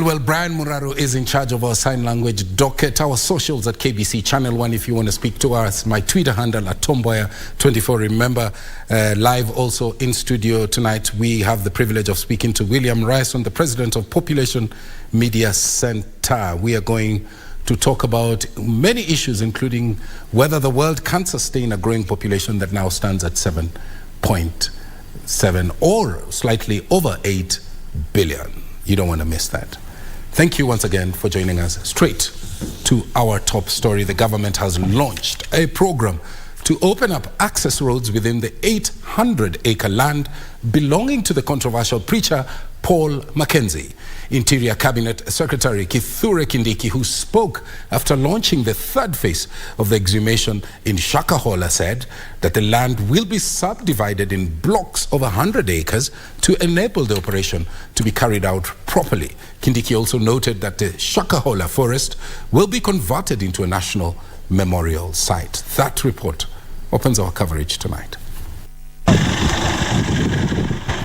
Well, Brian Muraro is in charge of our sign language docket. Our socials at KBC Channel 1 if you want to speak to us. My Twitter handle at Tomboya24. Remember, live also in studio tonight, we have the privilege of speaking to William Ryson, the president of Population Media Center. We are going to talk about many issues, including whether the world can sustain a growing population that now stands at 7.7 or slightly over 8 billion. You don't want to miss that. Thank you once again for joining us. Straight to our top story. The government has launched a program to open up access roads within the 800-acre land belonging to the controversial preacher Paul Mackenzie. Interior Cabinet Secretary Kithure Kindiki, who spoke after launching the third phase of the exhumation in Shakahola, said that the land will be subdivided in blocks of 100 acres to enable the operation to be carried out properly. Kindiki also noted that the Shakahola forest will be converted into a national memorial site. That report opens our coverage tonight.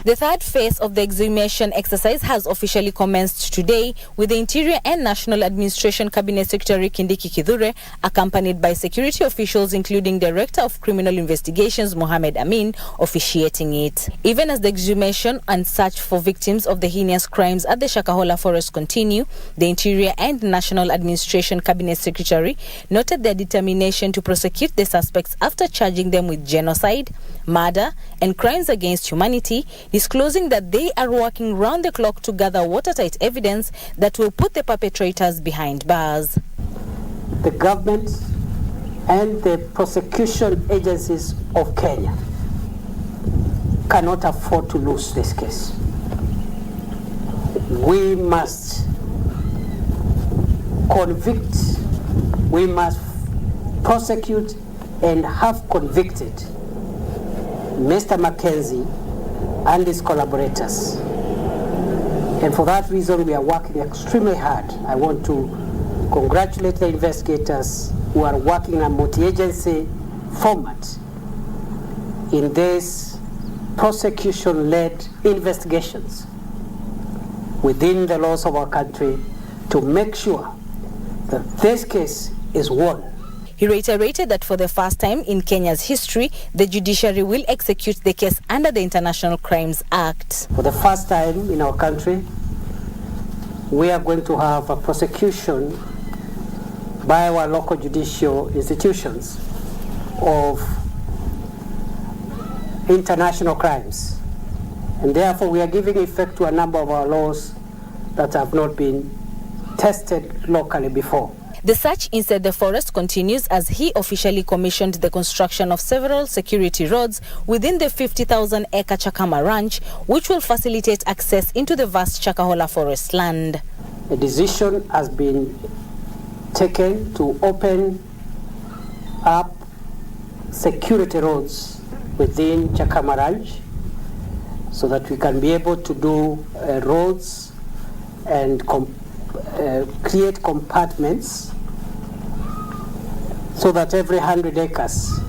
The third phase of the exhumation exercise has officially commenced today, with the Interior and National Administration Cabinet Secretary Kindiki Kithure, accompanied by security officials including Director of Criminal Investigations Mohammed Amin, officiating it. Even as the exhumation and search for victims of the heinous crimes at the Shakahola forest continue, the Interior and National Administration Cabinet Secretary noted their determination to prosecute the suspects after charging them with genocide, murder, and crimes against humanity, disclosing that they are working round the clock to gather watertight evidence that will put the perpetrators behind bars. The government and the prosecution agencies of Kenya cannot afford to lose this case. We must convict, we must prosecute and have convicted Mr. Mackenzie and his collaborators. And for that reason, we are working extremely hard. I want to congratulate the investigators who are working in a multi-agency format in this prosecution-led investigations within the laws of our country to make sure that this case is won. He reiterated that for the first time in Kenya's history, the judiciary will execute the case under the International Crimes Act. For the first time in our country, we are going to have a prosecution by our local judicial institutions of international crimes. And therefore, we are giving effect to a number of our laws that have not been tested locally before. The search inside the forest continues as he officially commissioned the construction of several security roads within the 50,000-acre Chakama Ranch, which will facilitate access into the vast Shakahola forest land. A decision has been taken to open up security roads within Chakama Ranch so that we can be able to do roads and create compartments so that every 100 acres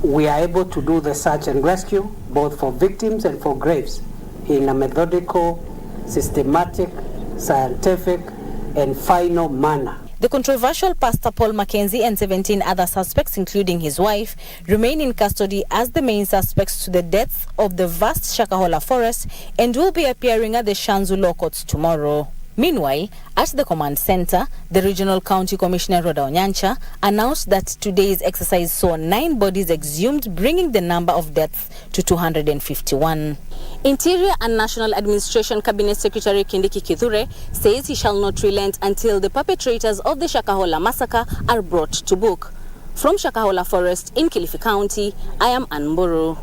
we are able to do the search and rescue, both for victims and for graves, in a methodical, systematic, scientific, and final manner. The controversial Pastor Paul Mackenzie and 17 other suspects, including his wife, remain in custody as the main suspects to the deaths of the vast Shakahola forest and will be appearing at the Shanzu Law Courts tomorrow. Meanwhile, at the command center, the Regional County Commissioner Rhoda Onyancha announced that today's exercise saw 9 bodies exhumed, bringing the number of deaths to 251. Interior and National Administration Cabinet Secretary Kindiki Kithure says he shall not relent until the perpetrators of the Shakahola massacre are brought to book. From Shakahola Forest in Kilifi County, I am Ann Mburu.